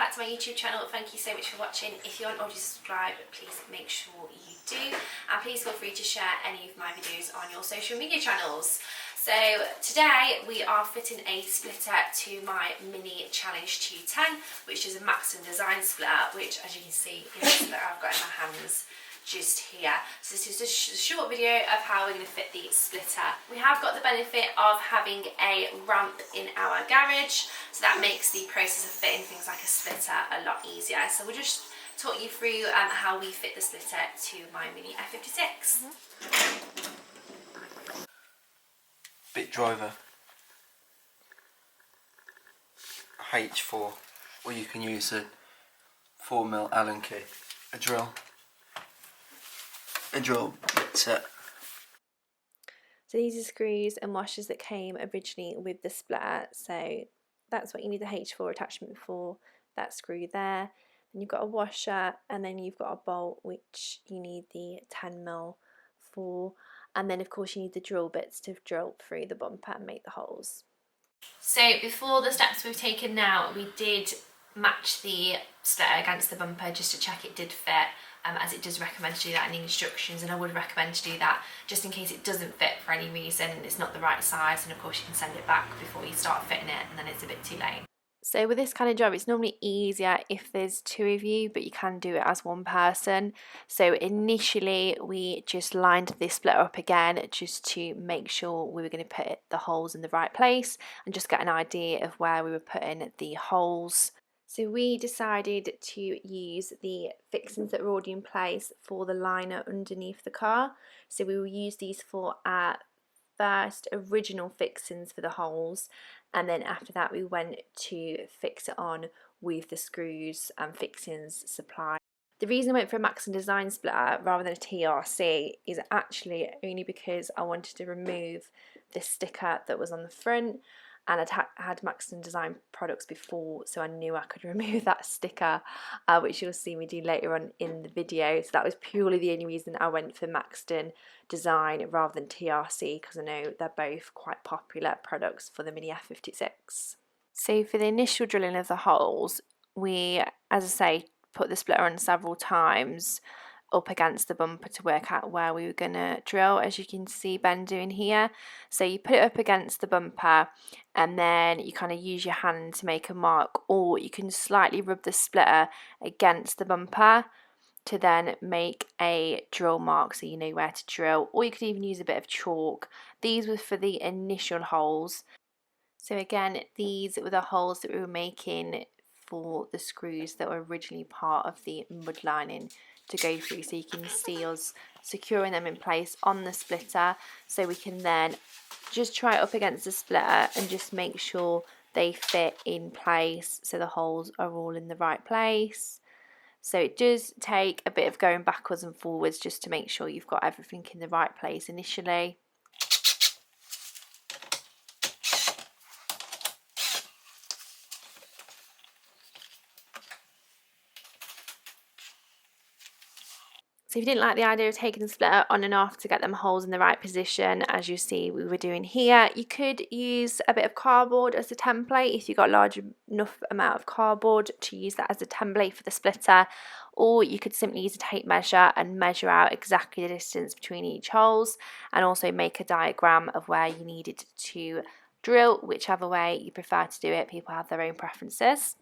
back to my YouTube channel. Thank you so much for watching. If you aren't already subscribed, please make sure you do, and please feel free to share any of my videos on your social media channels. So today we are fitting a splitter to my Mini Challenge 210, which is a Maxton design splitter, which, as you can see, is the splitter I've got in my hands just here. So this is a short video of how we're going to fit the splitter. We have got the benefit of having a ramp in our garage, so that makes the process of fitting things like a splitter a lot easier. So we'll just talk you through how we fit the splitter to my Mini F56. Bit driver H4, or you can use a 4mm Allen key, a drill bit set. So these are screws and washers that came originally with the splitter, so that's what you need the H4 attachment for, that screw there. Then you've got a washer, and then you've got a bolt which you need the 10mm for, and then of course you need the drill bits to drill through the bumper and make the holes. So before the steps we've taken now, we did match the splitter against the bumper just to check it did fit, as it does recommend to do that in the instructions, and I would recommend to do that just in case it doesn't fit for any reason and it's not the right size, and of course you can send it back before you start fitting it and then it's a bit too late. So with this kind of job, it's normally easier if there's two of you, but you can do it as one person. So initially we just lined this splitter up again just to make sure we were going to put the holes in the right place and just get an idea of where we were putting the holes. So we decided to use the fixings that were already in place for the liner underneath the car. So we will use these for our first original fixings for the holes, and then after that we went to fix it on with the screws and fixings supplied. The reason I went for a Maxton design splitter rather than a TRC is actually only because I wanted to remove the sticker that was on the front, and I'd had Maxton design products before, so I knew I could remove that sticker, which you'll see me do later on in the video. So that was purely the only reason I went for Maxton design rather than TRC, because I know they're both quite popular products for the Mini F56. So for the initial drilling of the holes, we, as I say, put the splitter on several times up against the bumper to work out where we were going to drill, as you can see Ben doing here. So you put it up against the bumper and then you kind of use your hand to make a mark, or you can slightly rub the splitter against the bumper to then make a drill mark so you know where to drill, or you could even use a bit of chalk. These were for the initial holes. So again, these were the holes that we were making for the screws that were originally part of the mud lining to go through, so you can see us securing them in place on the splitter, so we can then just try it up against the splitter and just make sure they fit in place so the holes are all in the right place. So it does take a bit of going backwards and forwards just to make sure you've got everything in the right place initially. So if you didn't like the idea of taking the splitter on and off to get them holes in the right position, as you see we were doing here, you could use a bit of cardboard as a template if you've got a large enough amount of cardboard to use that as a template for the splitter, or you could simply use a tape measure and measure out exactly the distance between each holes, and also make a diagram of where you needed to drill. Whichever way you prefer to do it, people have their own preferences.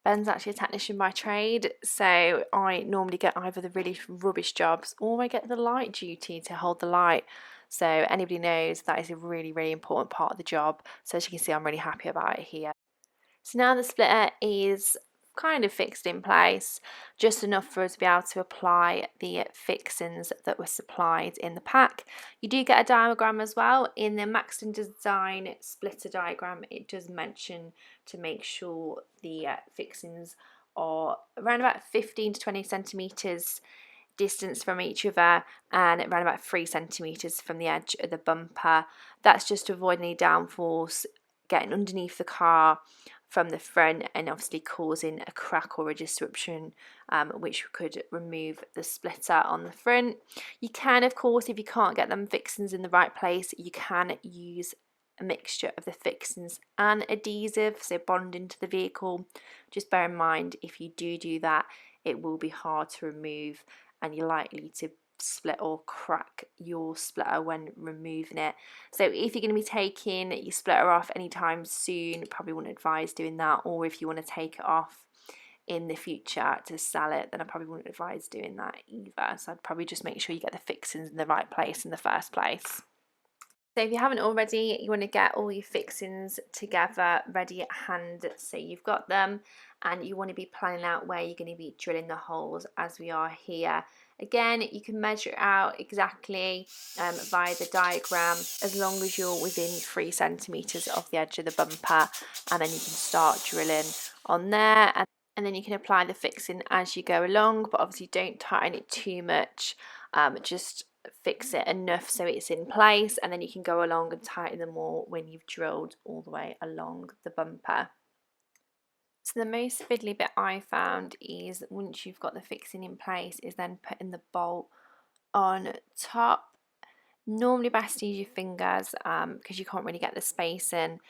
Ben's actually a technician by trade, so I normally get either the really rubbish jobs or I get the light duty to hold the light. So anybody knows that is a really, really important part of the job. So as you can see, I'm really happy about it here. So now the splitter is kind of fixed in place, just enough for us to be able to apply the fixings that were supplied in the pack. You do get a diagram as well. In the Maxton Design splitter diagram, it does mention to make sure the fixings are around about 15 to 20 centimetres distance from each other and around about 3 centimetres from the edge of the bumper. That's just to avoid any downforce getting underneath the car from the front and obviously causing a crack or a disruption, which could remove the splitter on the front. You can, of course, if you can't get them fixings in the right place, you can use a mixture of the fixings and adhesive, so bond into the vehicle. Just bear in mind, if you do that, it will be hard to remove and you're likely to split or crack your splitter when removing it. So if you're going to be taking your splitter off anytime soon, probably wouldn't advise doing that. Or if you want to take it off in the future to sell it, then I probably wouldn't advise doing that either. So I'd probably just make sure you get the fixings in the right place in the first place. So if you haven't already, you want to get all your fixings together, ready at hand, so you've got them, and you want to be planning out where you're going to be drilling the holes as we are here. Again, you can measure it out exactly via the diagram, as long as you're within 3 centimetres of the edge of the bumper, and then you can start drilling on there, and then you can apply the fixing as you go along, but obviously don't tighten it too much, just fix it enough so it's in place, and then you can go along and tighten them more when you've drilled all the way along the bumper. So the most fiddly bit I found is once you've got the fixing in place is then putting the bolt on top. Normally best to use your fingers because you can't really get the spacing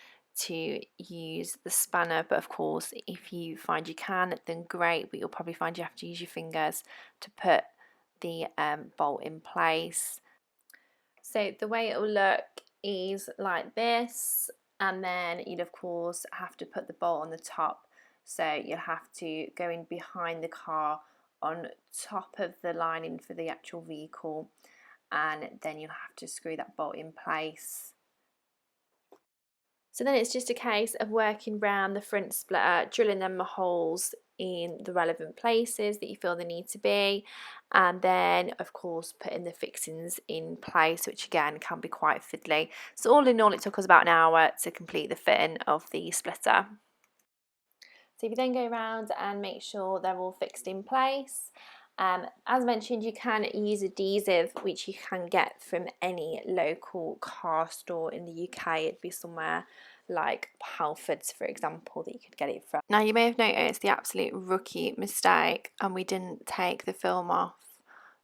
to use the spanner, but of course if you find you can, then great, but you'll probably find you have to use your fingers to put the bolt in place. So the way it will look is like this, and then you'd of course have to put the bolt on the top, so you'll have to go in behind the car on top of the lining for the actual vehicle, and then you'll have to screw that bolt in place. So then it's just a case of working around the front splitter, drilling them holes in the relevant places that you feel they need to be, and then of course putting the fixings in place, which again can be quite fiddly. So all in all, it took us about an hour to complete the fitting of the splitter. So if you then go around and make sure they're all fixed in place, as mentioned, you can use adhesive, which you can get from any local car store in the UK. It'd be somewhere like Halfords, for example, that you could get it from. Now you may have noticed the absolute rookie mistake, and we didn't take the film off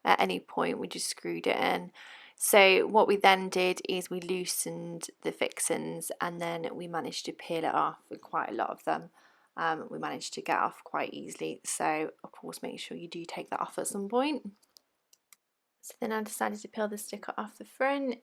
at any point, we just screwed it in. So what we then did is we loosened the fixings, and then we managed to peel it off with quite a lot of them. We managed to get off quite easily, so of course make sure you do take that off at some point. So then I decided to peel the sticker off the front.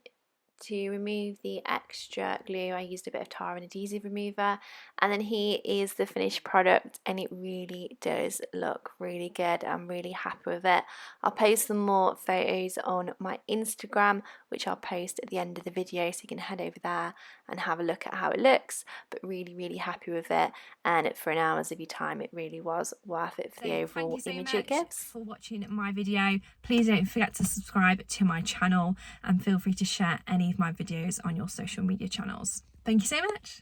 To remove the extra glue, I used a bit of tar and adhesive remover, and then here is the finished product, and it really does look really good. I'm really happy with it. I'll post some more photos on my Instagram, which I'll post at the end of the video, so you can head over there and have a look at how it looks. But really happy with it, and for an hour's of your time, it really was worth it for the overall image it gives. Thank you so much for watching my video. Please don't forget to subscribe to my channel, and feel free to share any of my videos on your social media channels. Thank you so much.